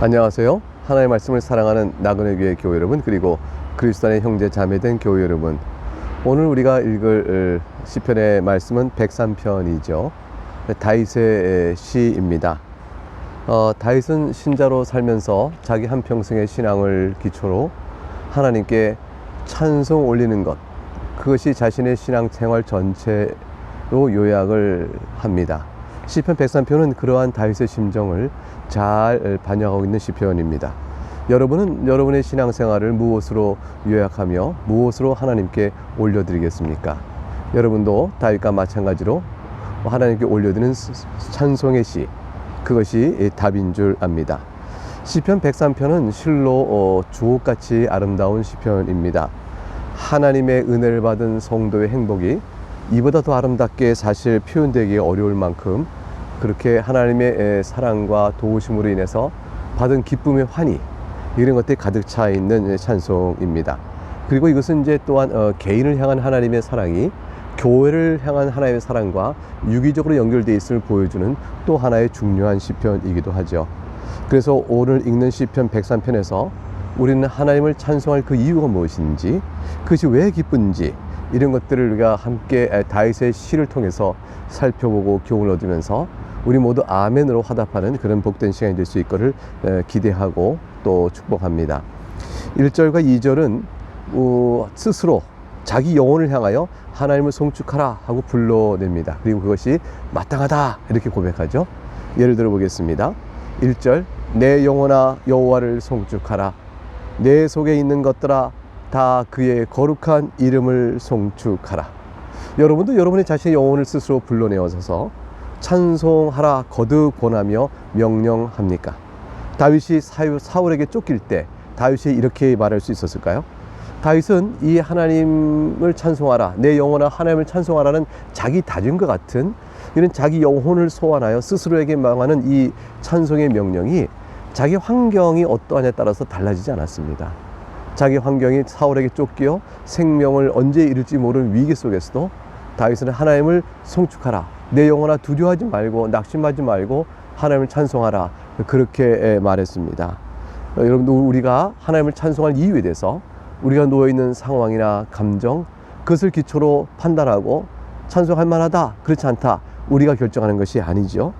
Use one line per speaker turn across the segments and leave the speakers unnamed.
안녕하세요. 하나님의 말씀을 사랑하는 나그네 교회 교회 여러분, 그리고 그리스도 안의 형제 자매된 교회 여러분, 오늘 우리가 읽을 시편의 말씀은 103편이죠. 다윗의 시입니다. 다윗은 신자로 살면서 자기 한평생의 신앙을 기초로 하나님께 찬송 올리는 것, 그것이 자신의 신앙생활 전체로 요약을 합니다. 시편 103편은 그러한 다윗의 심정을 잘 반영하고 있는 시편입니다. 여러분은 여러분의 신앙생활을 무엇으로 요약하며 무엇으로 하나님께 올려드리겠습니까? 여러분도 다윗과 마찬가지로 하나님께 올려드리는 찬송의 시, 그것이 답인 줄 압니다. 시편 103편은 실로 주옥같이 아름다운 시편입니다. 하나님의 은혜를 받은 성도의 행복이 이보다 더 아름답게 사실 표현되기 어려울 만큼 그렇게 하나님의 사랑과 도우심으로 인해서 받은 기쁨의 환희, 이런 것들이 가득 차 있는 찬송입니다. 그리고 이것은 이제 또한 개인을 향한 하나님의 사랑이 교회를 향한 하나님의 사랑과 유기적으로 연결되어 있음을 보여주는 또 하나의 중요한 시편이기도 하죠. 그래서 오늘 읽는 시편 103편에서 우리는 하나님을 찬송할 그 이유가 무엇인지, 그것이 왜 기쁜지, 이런 것들을 우리가 함께 다윗의 시를 통해서 살펴보고 교훈을 얻으면서 우리 모두 아멘으로 화답하는 그런 복된 시간이 될 수 있기를 기대하고 또 축복합니다. 1절과 2절은 스스로 자기 영혼을 향하여 하나님을 송축하라 하고 불러냅니다. 그리고 그것이 마땅하다 이렇게 고백하죠. 예를 들어 보겠습니다. 1절, 내 영혼아 여호와를 송축하라. 내 속에 있는 것들아 다 그의 거룩한 이름을 송축하라. 여러분도 여러분의 자신의 영혼을 스스로 불러내어서 찬송하라 거듭 권하며 명령합니까? 다윗이 사울에게 쫓길 때 다윗이 이렇게 말할 수 있었을까요? 다윗은 이 하나님을 찬송하라, 내 영혼아 하나님을 찬송하라는 자기 다짐과 같은 이런 자기 영혼을 소환하여 스스로에게 망하는 이 찬송의 명령이 자기 환경이 어떠하냐에 따라서 달라지지 않았습니다. 자기 환경이 사울에게 쫓겨 생명을 언제 잃을지 모르는 위기 속에서도 다윗은 하나님을 송축하라, 내 영혼아 두려워하지 말고 낙심하지 말고 하나님을 찬송하라, 그렇게 말했습니다. 여러분도 우리가 하나님을 찬송할 이유에 대해서 우리가 놓여있는 상황이나 감정, 그것을 기초로 판단하고 찬송할 만하다, 그렇지 않다, 우리가 결정하는 것이 아니죠.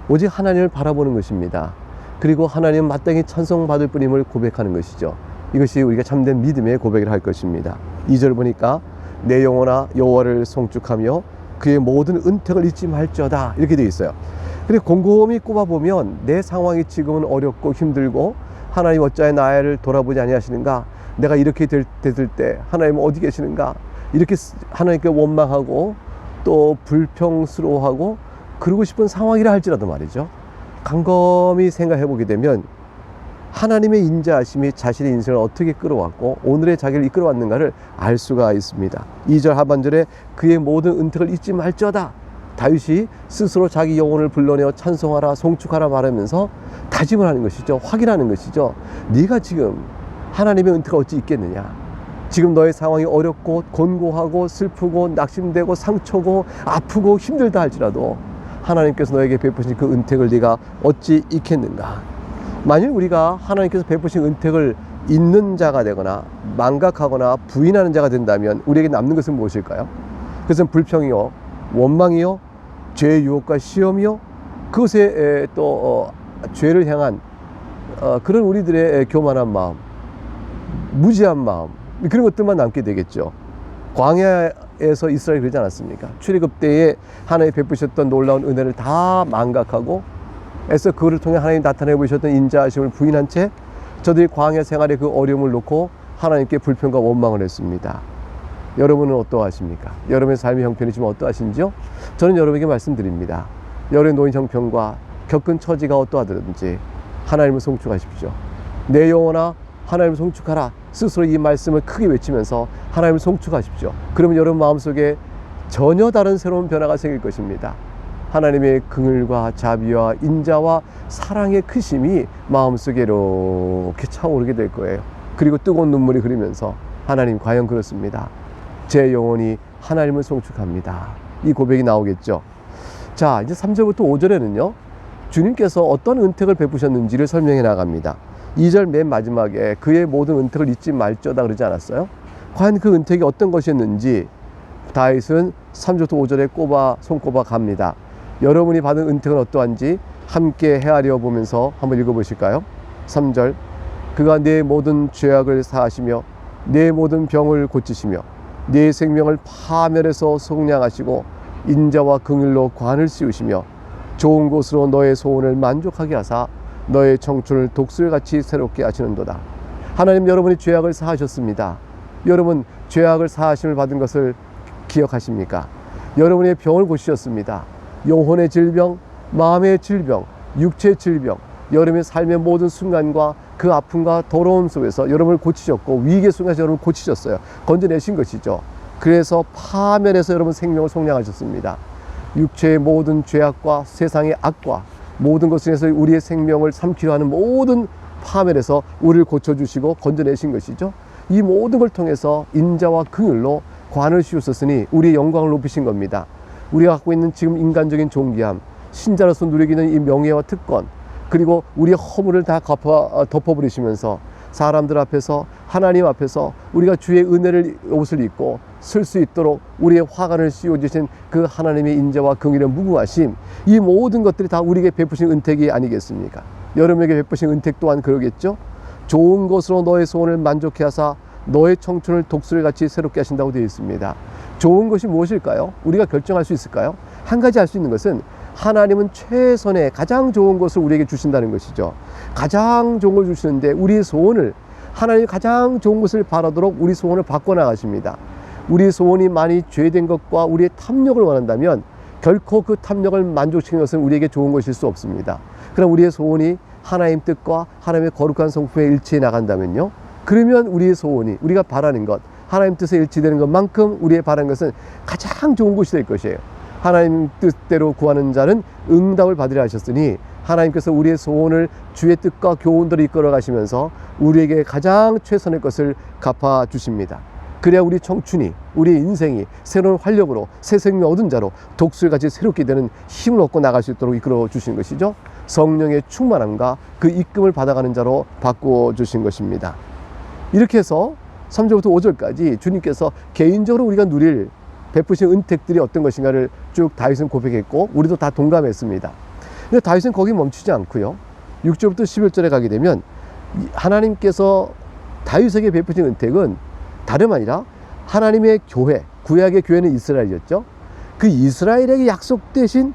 오직 하나님을 바라보는 것입니다. 그리고 하나님은 마땅히 찬송받을 뿐임을 고백하는 것이죠. 이것이 우리가 참된 믿음의 고백을 할 것입니다. 2절 보니까 내 영혼아 여호와를 송축하며 그의 모든 은택을 잊지 말지어다, 이렇게 되어 있어요. 근데 곰곰이 꼽아보면 내 상황이 지금은 어렵고 힘들고 하나님 어찌하여 나를 돌아보지 아니하시는가, 내가 이렇게 됐을 때 하나님은 어디 계시는가, 이렇게 하나님께 원망하고 또 불평스러워하고 그러고 싶은 상황이라 할지라도 말이죠, 곰곰이 생각해 보게 되면 하나님의 인자하심이 자신의 인생을 어떻게 끌어왔고 오늘의 자기를 이끌어왔는가를 알 수가 있습니다. 2절 하반절에 그의 모든 은택을 잊지 말지어다, 다윗이 스스로 자기 영혼을 불러내어 찬송하라 송축하라 말하면서 다짐을 하는 것이죠. 확인하는 것이죠. 네가 지금 하나님의 은혜가 어찌 있겠느냐, 지금 너의 상황이 어렵고 곤고하고 슬프고 낙심되고 상처고 아프고 힘들다 할지라도 하나님께서 너에게 베푸신 그 은택을 네가 어찌 잊겠는가. 만일 우리가 하나님께서 베푸신 은택을 잊는 자가 되거나 망각하거나 부인하는 자가 된다면 우리에게 남는 것은 무엇일까요? 그것은 불평이요, 원망이요, 죄의 유혹과 시험이요, 그것에 또 죄를 향한 그런 우리들의 교만한 마음, 무지한 마음, 그런 것들만 남게 되겠죠. 광야에서 이스라엘이 그러지 않았습니까? 출애굽 때에 하나님이 베푸셨던 놀라운 은혜를 다 망각하고 애써 그거를 통해 하나님 나타내 보이셨던 인자하심을 부인한 채 저들이 광야 생활의 그 어려움을 놓고 하나님께 불평과 원망을 했습니다. 여러분은 어떠하십니까? 여러분의 삶의 형편이 지금 어떠하신지요? 저는 여러분에게 말씀드립니다. 여러분의 노인 형편과 겪은 처지가 어떠하든지 하나님을 송축하십시오. 내 영혼아 하나님을 송축하라, 스스로 이 말씀을 크게 외치면서 하나님을 송축하십시오. 그러면 여러분 마음속에 전혀 다른 새로운 변화가 생길 것입니다. 하나님의 긍휼과 자비와 인자와 사랑의 크심이 마음속에 이렇게 차오르게 될 거예요. 그리고 뜨거운 눈물이 흐르면서 하나님 과연 그렇습니다, 제 영혼이 하나님을 송축합니다, 이 고백이 나오겠죠. 자, 이제 3절부터 5절에는요 주님께서 어떤 은택을 베푸셨는지를 설명해 나갑니다. 2절 맨 마지막에 그의 모든 은택을 잊지 말저다 그러지 않았어요? 과연 그 은택이 어떤 것이었는지 다윗은 3절부터 5절에 손꼽아 갑니다. 여러분이 받은 은택은 어떠한지 함께 헤아려 보면서 한번 읽어보실까요? 3절, 그가 내 모든 죄악을 사하시며 내 모든 병을 고치시며 내 생명을 파멸해서 속량하시고 인자와 긍휼로 관을 씌우시며 좋은 곳으로 너의 소원을 만족하게 하사 너의 청춘을 독수리같이 새롭게 하시는도다. 하나님, 여러분이 죄악을 사하셨습니다. 여러분 죄악을 사하심을 받은 것을 기억하십니까? 여러분의 병을 고치셨습니다. 영혼의 질병, 마음의 질병, 육체의 질병, 여러분의 삶의 모든 순간과 그 아픔과 더러움 속에서 여러분을 고치셨고 위기의 순간에서 여러분을 고치셨어요. 건져내신 것이죠. 그래서 파멸해서 여러분 생명을 속량하셨습니다. 육체의 모든 죄악과 세상의 악과 모든 것을 해서 우리의 생명을 삼키려 하는 모든 파멸에서 우리를 고쳐주시고 건져내신 것이죠. 이 모든 걸 통해서 인자와 긍휼로 관을 씌우셨으니 우리의 영광을 높이신 겁니다. 우리가 갖고 있는 지금 인간적인 존귀함, 신자로서 누리기는 이 명예와 특권, 그리고 우리의 허물을 다 덮어버리시면서 사람들 앞에서, 하나님 앞에서 우리가 주의 은혜를 옷을 입고 쓸 수 있도록 우리의 화관을 씌워주신 그 하나님의 인자와 긍휼의 무궁하심, 이 모든 것들이 다 우리에게 베푸신 은택이 아니겠습니까? 여러분에게 베푸신 은택 또한 그러겠죠? 좋은 것으로 너의 소원을 만족해 하사 너의 청춘을 독수리같이 새롭게 하신다고 되어 있습니다. 좋은 것이 무엇일까요? 우리가 결정할 수 있을까요? 한 가지 알 수 있는 것은 하나님은 최선의 가장 좋은 것을 우리에게 주신다는 것이죠. 가장 좋은 걸 주시는데 우리의 소원을, 하나님이 가장 좋은 것을 바라도록 우리 소원을 바꿔나가십니다. 우리 소원이 많이 죄된 것과 우리의 탐욕을 원한다면 결코 그 탐욕을 만족시키는 것은 우리에게 좋은 것일 수 없습니다. 그럼 우리의 소원이 하나님 뜻과 하나님의 거룩한 성품에 일치해 나간다면요, 그러면 우리의 소원이, 우리가 바라는 것, 하나님 뜻에 일치되는 것만큼 우리의 바라는 것은 가장 좋은 것이 될 것이에요. 하나님 뜻대로 구하는 자는 응답을 받으려 하셨으니 하나님께서 우리의 소원을 주의 뜻과 교훈대로 이끌어 가시면서 우리에게 가장 최선의 것을 갚아 주십니다. 그래야 우리 청춘이, 우리의 인생이 새로운 활력으로 새 생명 얻은 자로 독수리같이 새롭게 되는 힘을 얻고 나갈 수 있도록 이끌어 주시는 것이죠. 성령의 충만함과 그 이끌음을 받아가는 자로 바꾸어 주신 것입니다. 이렇게 해서 3절부터 5절까지 주님께서 개인적으로 우리가 누릴 베푸신 은택들이 어떤 것인가를 쭉 다윗은 고백했고 우리도 다 동감했습니다. 근데 다윗은 거기 멈추지 않고요, 6절부터 11절에 가게 되면 하나님께서 다윗에게 베푸신 은택은 다름 아니라 하나님의 교회, 구약의 교회는 이스라엘이었죠. 그 이스라엘에게 약속하신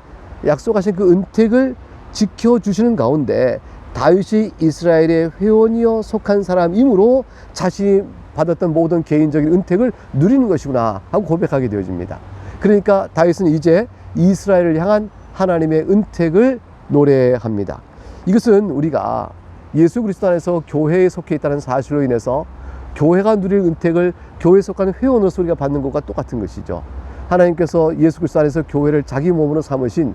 그 은택을 지켜주시는 가운데 다윗이 이스라엘의 회원이여 속한 사람이므로 자신이 받았던 모든 개인적인 은택을 누리는 것이구나 하고 고백하게 되어집니다. 그러니까 다윗은 이제 이스라엘을 향한 하나님의 은택을 노래합니다. 이것은 우리가 예수 그리스도 안에서 교회에 속해 있다는 사실로 인해서 교회가 누릴 은택을 교회에 속한 회원으로서 우리가 받는 것과 똑같은 것이죠. 하나님께서 예수 그리스도 안에서 교회를 자기 몸으로 삼으신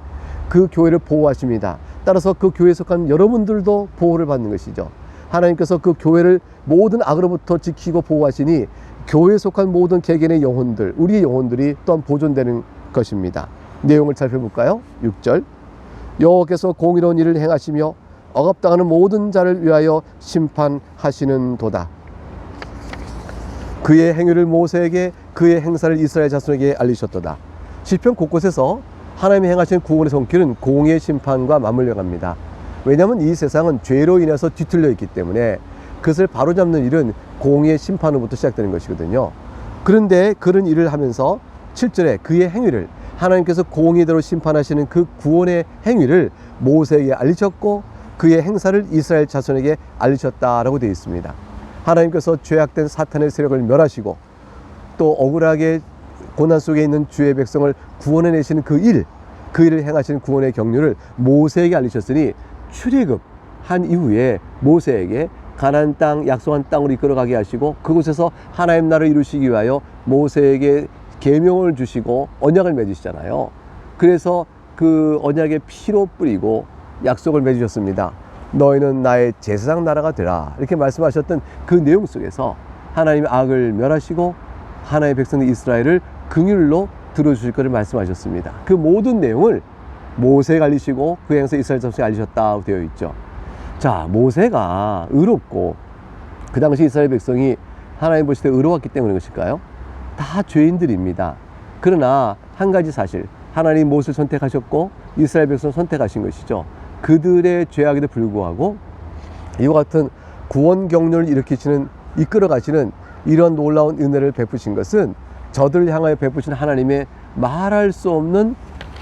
그 교회를 보호하십니다. 따라서 그 교회에 속한 여러분들도 보호를 받는 것이죠. 하나님께서 그 교회를 모든 악으로부터 지키고 보호하시니 교회에 속한 모든 개개인의 영혼들, 우리의 영혼들이 또한 보존되는 것입니다. 내용을 살펴볼까요? 6절, 여호와께서 공의로운 일을 행하시며 억압당하는 모든 자를 위하여 심판하시는 도다. 그의 행위를 모세에게, 그의 행사를 이스라엘 자손에게 알리셨도다. 시편 곳곳에서 하나님이 행하신 구원의 손길은 공의의 심판과 맞물려 갑니다. 왜냐하면 이 세상은 죄로 인해서 뒤틀려 있기 때문에 그것을 바로잡는 일은 공의의 심판으로부터 시작되는 것이거든요. 그런데 그런 일을 하면서 7절에 그의 행위를, 하나님께서 공의대로 심판하시는 그 구원의 행위를 모세에게 알리셨고 그의 행사를 이스라엘 자손에게 알리셨다라고 되어 있습니다. 하나님께서 죄악된 사탄의 세력을 멸하시고 또 억울하게 고난 속에 있는 주의 백성을 구원해내시는 그 일을 행하시는 구원의 경륜을 모세에게 알리셨으니 출애굽한 이후에 모세에게 가나안 땅, 약속한 땅으로 이끌어가게 하시고 그곳에서 하나님 나라를 이루시기 위하여 모세에게 계명을 주시고 언약을 맺으시잖아요. 그래서 그 언약의 피로 뿌리고 약속을 맺으셨습니다. 너희는 나의 제사장 나라가 되라, 이렇게 말씀하셨던 그 내용 속에서 하나님의 악을 멸하시고 하나님의 백성 이스라엘을 긍휼로 들어주실 것을 말씀하셨습니다. 그 모든 내용을 모세가 알리시고 그 행서 이스라엘 자손이 알리셨다 되어 있죠. 자, 모세가 의롭고 그 당시 이스라엘 백성이 하나님 보실 때 의로웠기 때문인 것일까요? 다 죄인들입니다. 그러나 한 가지 사실, 하나님 모세를 선택하셨고 이스라엘 백성을 선택하신 것이죠. 그들의 죄악에도 불구하고 이와 같은 구원 경륜을 일으키시는, 이끌어 가시는 이런 놀라운 은혜를 베푸신 것은 저들을 향하여 베푸신 하나님의 말할 수 없는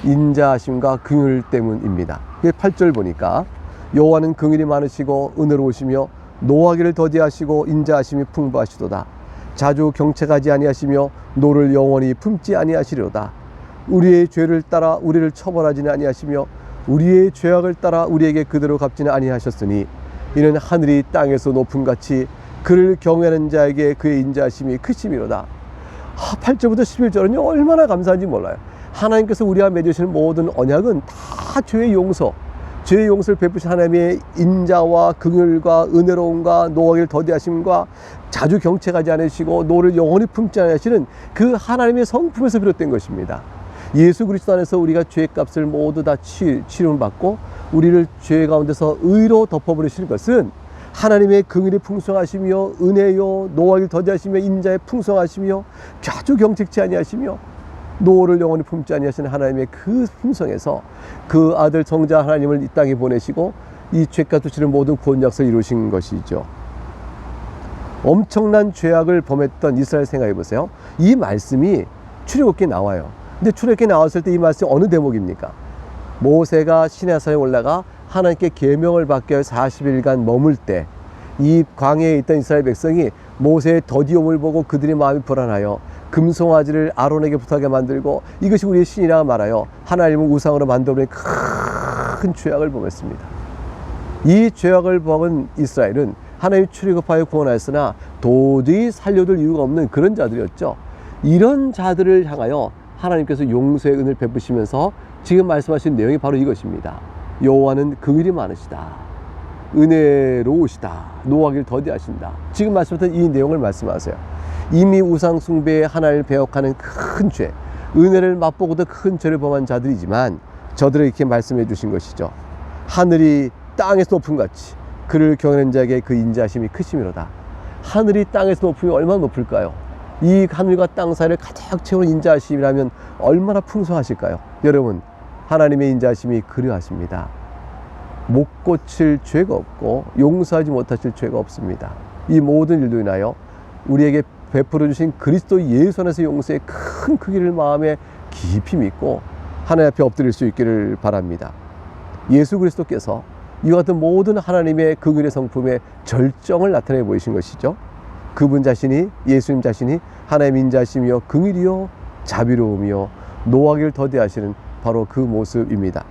인자하심과 긍휼 때문입니다. 8절 보니까 여호와는 긍휼이 많으시고 은혜로우시며 노하기를 더디하시고 인자하심이 풍부하시도다. 자주 경책하지 아니하시며 노를 영원히 품지 아니하시리로다. 우리의 죄를 따라 우리를 처벌하지는 아니하시며 우리의 죄악을 따라 우리에게 그대로 갚지는 아니하셨으니 이는 하늘이 땅에서 높음같이 그를 경외하는 자에게 그의 인자하심이 크심이로다. 8절부터 11절은요 얼마나 감사한지 몰라요. 하나님께서 우리와 맺으시는 모든 언약은 다 죄의 용서, 죄의 용서를 베푸신 하나님의 인자와 긍휼과 은혜로움과 노하기를 더디하심과 자주 경책하지 않으시고 노를 영원히 품지 않으시는 그 하나님의 성품에서 비롯된 것입니다. 예수 그리스도 안에서 우리가 죄값을 모두 다 치료를 받고 우리를 죄 가운데서 의로 덮어버리시는 것은 하나님의 긍휼이 풍성하시며 은혜요 노하기를 더디하시며 인자에 풍성하시며 자주 경책치 아니하시며 노를 영원히 품지 아니하시는 하나님의 그 품성에서 그 아들 성자 하나님을 이 땅에 보내시고 이 죄값 주시는 모든 구원 약속을 이루신 것이죠. 엄청난 죄악을 범했던 이스라엘 생각해 보세요. 이 말씀이 출애굽기에 나와요. 근데 출애굽기에 나왔을 때 이 말씀이 어느 대목입니까? 모세가 시내산에 올라가 하나님께 계명을 받기 위해 40일간 머물 때 이 광야에 있던 이스라엘 백성이 모세의 더디움을 보고 그들의 마음이 불안하여 금송아지를 아론에게 부탁하게 만들고 이것이 우리의 신이라 말하여 하나님을 우상으로 만들어버린 큰 죄악을 범했습니다. 이 죄악을 범한 이스라엘은 하나님이 출애굽하여 구원하였으나 도저히 살려둘 이유가 없는 그런 자들이었죠. 이런 자들을 향하여 하나님께서 용서의 은혜를 베푸시면서 지금 말씀하신 내용이 바로 이것입니다. 여호와는 긍휼이 많으시다, 은혜로우시다, 노하기를 더디하신다. 지금 말씀하신 이 내용을 말씀하세요. 이미 우상 숭배에 하나님을 배역하는 큰 죄, 은혜를 맛보고도 큰 죄를 범한 자들이지만 저들에게 이렇게 말씀해 주신 것이죠. 하늘이 땅에서 높음같이 그를 경외하는 자에게 그 인자하심이 크심이로다. 하늘이 땅에서 높으면 얼마나 높을까요? 이 하늘과 땅 사이를 가득 채우는 인자하심이라면 얼마나 풍성하실까요? 여러분, 하나님의 인자하심이 그리하십니다. 못 고칠 죄가 없고 용서하지 못하실 죄가 없습니다. 이 모든 일로 인하여 우리에게 베풀어 주신 그리스도 예수 안에서 용서의 큰 크기를 마음에 깊이 믿고 하나님 앞에 엎드릴 수 있기를 바랍니다. 예수 그리스도께서 이와 같은 모든 하나님의 긍휼의 성품의 절정을 나타내 보이신 것이죠. 그분 자신이, 예수님 자신이 하나님의 인자하심이요 긍휼이요 자비로움이요 노하기를 더디하시는 바로 그 모습입니다.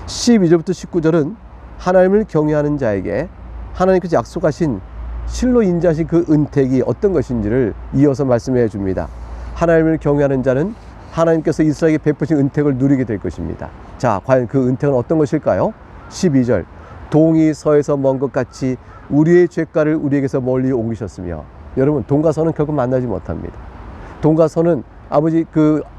12절부터 19절은 하나님을 경외하는 자에게 하나님께서 약속하신 실로 인자하신 그 은택이 어떤 것인지를 이어서 말씀해 줍니다. 하나님을 경외하는 자는 하나님께서 이스라엘에게 베푸신 은택을 누리게 될 것입니다. 자, 과연 그 은택은 어떤 것일까요? 12절, 동이 서에서 먼 것 같이 우리의 죄가를 우리에게서 멀리 옮기셨으며. 여러분, 동과 서는 결국 만나지 못합니다. 동과 서는 아버지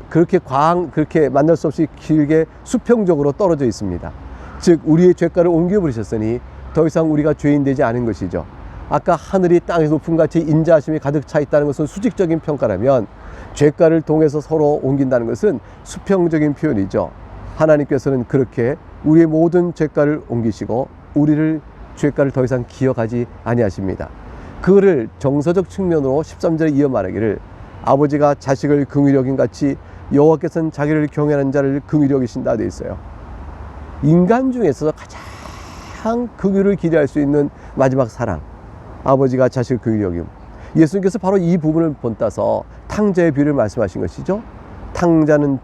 그렇게 만날 수 없이 길게 수평적으로 떨어져 있습니다. 즉 우리의 죄가를 옮겨버리셨으니 더 이상 우리가 죄인 되지 않은 것이죠. 아까 하늘이 땅에서 높음같이 인자하심이 가득 차 있다는 것은 수직적인 평가라면 죄가를 동에서 서로 옮긴다는 것은 수평적인 표현이죠. 하나님께서는 그렇게 우리의 모든 죄가를 옮기시고 우리를 죄가를 더 이상 기억하지 아니하십니다. 그거를 정서적 측면으로 13절에 이어 말하기를 아버지가 자식을 긍휼히 여긴 같이 여호와께서는 자기를 경외하는 자를 긍휼히 여기신다 되어 있어요. 인간 중에서 가장 긍휼을 기대할 수 있는 마지막 사랑, 아버지가 자식을 긍휼히 여김. 예수님께서 바로 이 부분을 본따서 탕자의 비유를 말씀하신 것이죠. 탕자는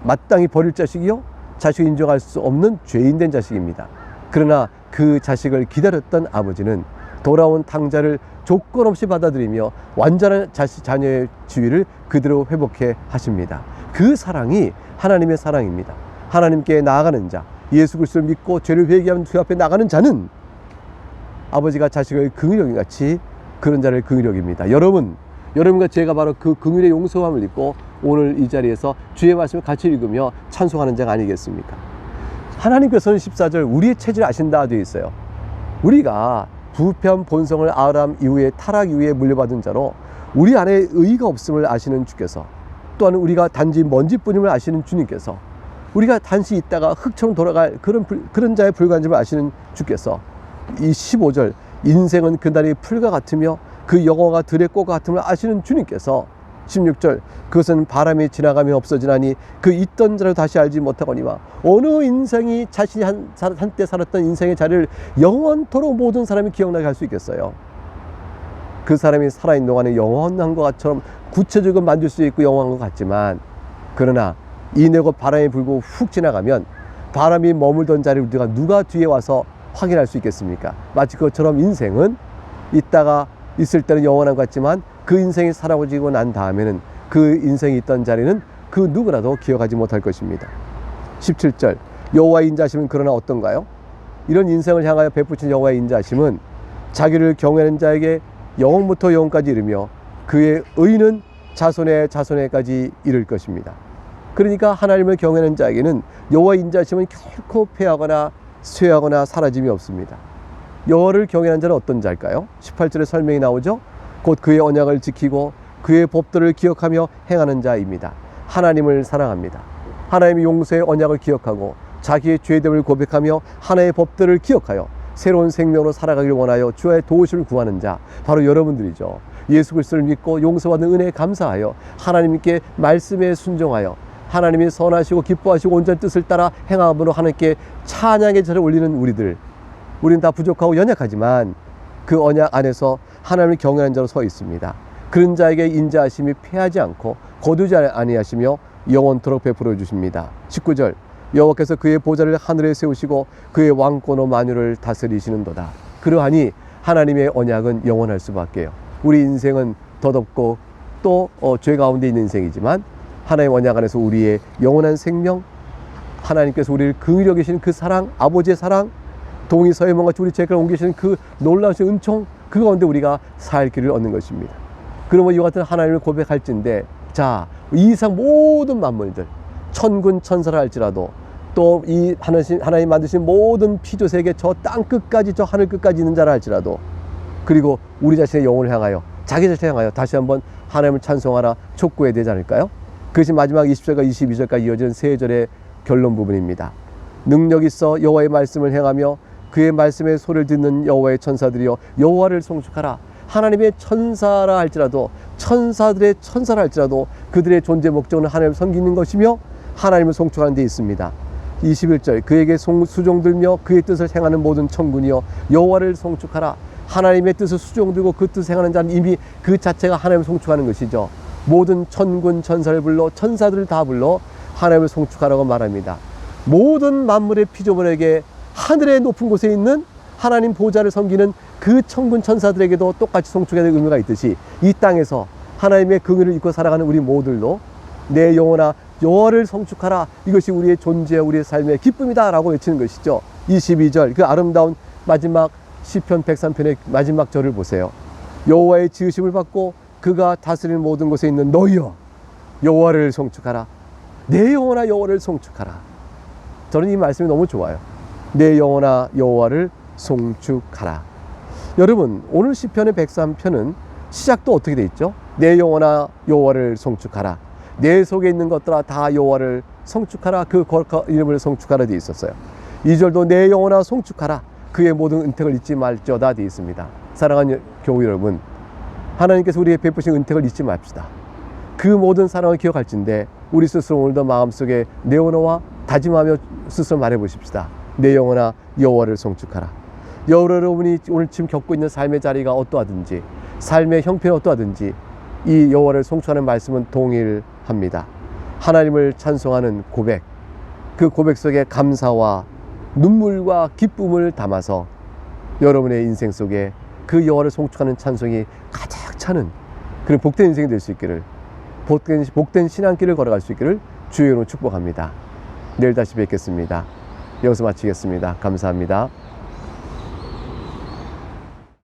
마땅히 버릴 자식이요 자식을 인정할 수 없는 죄인된 자식입니다. 그러나 그 자식을 기다렸던 아버지는 돌아온 탕자를 조건 없이 받아들이며 완전한 자녀의 지위를 그대로 회복해 하십니다. 그 사랑이 하나님의 사랑입니다. 하나님께 나아가는 자, 예수 그리스도를 믿고 죄를 회개하면 주 앞에 나가는 자는 아버지가 자식을 긍휼히 여긴 같이 그런 자를 긍휼히 여깁니다. 여러분과 제가 바로 그 긍휼의 용서함을 입고 오늘 이 자리에서 주의 말씀을 같이 읽으며 찬송하는 자가 아니겠습니까? 하나님께서는 14절 우리의 체질을 아신다 되어 있어요. 우리가 부편 본성을 아람 이후에 타락 이후에 물려받은 자로 우리 안에 의의가 없음을 아시는 주께서, 또한 우리가 단지 먼지뿐임을 아시는 주님께서, 우리가 단시 있다가 흙처럼 돌아갈 그런 자의 불과한 점을 아시는 주께서, 이 15절 인생은 그날이 풀과 같으며 그 영화가 들의 꽃과 같음을 아시는 주님께서, 16절 그것은 바람이 지나가면 없어지나니 그 있던 자를 다시 알지 못하거니와, 어느 인생이 자신이 한때 살았던 인생의 자리를 영원토록 모든 사람이 기억나게 할 수 있겠어요? 그 사람이 살아있는 동안에 영원한 것처럼 구체적으로 만들 수 있고 영원한 것 같지만, 그러나 이내고 바람이 불고 훅 지나가면 바람이 머물던 자리를 누가 뒤에 와서 확인할 수 있겠습니까? 마치 그것처럼 인생은 있다가 있을 때는 영원한 것 같지만 그 인생이 사라지고 난 다음에는 그 인생이 있던 자리는 그 누구라도 기억하지 못할 것입니다. 17절 여호와의 인자심은 그러나 어떤가요? 이런 인생을 향하여 베푸신 여호와의 인자심은 자기를 경외하는 자에게 영원부터 영원까지 이르며 그의 의는 자손의 자손에까지 이를 것입니다. 그러니까 하나님을 경외하는 자에게는 여호와의 인자심은 결코 패하거나 쇠하거나 사라짐이 없습니다. 여호와를 경외하는 자는 어떤 자일까요? 18절에 설명이 나오죠. 곧 그의 언약을 지키고 그의 법도를 기억하며 행하는 자입니다. 하나님을 사랑합니다. 하나님의 용서의 언약을 기억하고 자기의 죄됨을 고백하며 하나님의 법도를 기억하여 새로운 생명으로 살아가길 원하여 주의 도우심을 구하는 자, 바로 여러분들이죠. 예수 그리스도를 믿고 용서받는 은혜에 감사하여 하나님께 말씀에 순종하여 하나님이 선하시고 기뻐하시고 온전한 뜻을 따라 행함으로 하나님께 찬양의 절을 올리는 우리들, 우리는 다 부족하고 연약하지만 그 언약 안에서 하나님을 경외하는 자로 서 있습니다. 그런 자에게 인자하심이 패하지 않고 거두지 아니하시며 영원토록 베풀어 주십니다. 19절 여호와께서 그의 보좌를 하늘에 세우시고 그의 왕권으로 만유를 다스리시는도다. 그러하니 하나님의 언약은 영원할 수밖에요. 우리 인생은 더덥고 또 죄 가운데 있는 인생이지만 하나님의 언약 안에서 우리의 영원한 생명, 하나님께서 우리를 긍휼히 여기시는 그 사랑, 아버지의 사랑, 동이 서해먼같이 우리 죄를 옮기시는 그 놀라우신 은총, 그 가운데 우리가 살 길을 얻는 것입니다. 그러면 이와 같은 하나님을 고백할진대, 자, 이 이상 모든 만물들, 천군 천사라 할지라도 또 이 하나님 만드신 모든 피조세계 저 땅 끝까지 저 하늘 끝까지 있는 자라 할지라도, 그리고 우리 자신의 영혼을 향하여 자기 자신을 향하여 다시 한번 하나님을 찬송하라 촉구해야 되지 않을까요? 그것이 마지막 20절과 22절까지 이어지는 세 절의 결론 부분입니다. 능력 있어 여호와의 말씀을 행하며 그의 말씀의 소리를 듣는 여호와의 천사들이여 여호와를 송축하라. 하나님의 천사라 할지라도, 천사들의 천사라 할지라도 그들의 존재 목적은 하나님을 섬기는 것이며 하나님을 송축하는 데 있습니다. 21절 그에게 수종들며 그의 뜻을 행하는 모든 천군이여 여호와를 송축하라. 하나님의 뜻을 수종들고 그 뜻을 행하는 자는 이미 그 자체가 하나님을 송축하는 것이죠. 모든 천군 천사를 불러 천사들을 다 불러 하나님을 송축하라고 말합니다. 모든 만물의 피조물에게 하늘의 높은 곳에 있는 하나님 보좌를 섬기는 그 천군 천사들에게도 똑같이 송축해야 될 의미가 있듯이, 이 땅에서 하나님의 긍휼을 입고 살아가는 우리 모두들도 내 영혼아 여호와를 송축하라, 이것이 우리의 존재, 우리의 삶의 기쁨이다 라고 외치는 것이죠. 22절 그 아름다운 마지막 시편 103편의 마지막 절을 보세요. 여호와의 지으심을 받고 그가 다스리는 모든 곳에 있는 너희여 여호와를 송축하라. 내 영혼아 여호와를 송축하라. 저는 이 말씀이 너무 좋아요. 내 영혼아 여호와를 송축하라. 여러분, 오늘 시편의 103편은 시작도 어떻게 돼 있죠? 내 영혼아 여호와를 송축하라. 내 속에 있는 것들아 다 여호와를 송축하라. 그 이름을 송축하라 되어 있었어요. 2절도 내 영혼아 송축하라. 그의 모든 은택을 잊지 말지어다 되어 있습니다. 사랑하는 교우 여러분, 하나님께서 우리의 베푸신 은택을 잊지 맙시다. 그 모든 사랑을 기억할진대 우리 스스로 오늘도 마음속에 내어놓아 다짐하며 스스로 말해보십시다. 내 영혼아 여호와를 송축하라. 여러분이 오늘 지금 겪고 있는 삶의 자리가 어떠하든지, 삶의 형편이 어떠하든지 이 여호와를 송축하는 말씀은 동일합니다. 하나님을 찬송하는 고백, 그 고백 속에 감사와 눈물과 기쁨을 담아서 여러분의 인생 속에 그 여호와를 송축하는 찬송이 가득 차는 그런 복된 인생이 될 수 있기를, 복된 신앙길을 걸어갈 수 있기를 주의 이름으로 축복합니다. 내일 다시 뵙겠습니다. 여기서 마치겠습니다. 감사합니다.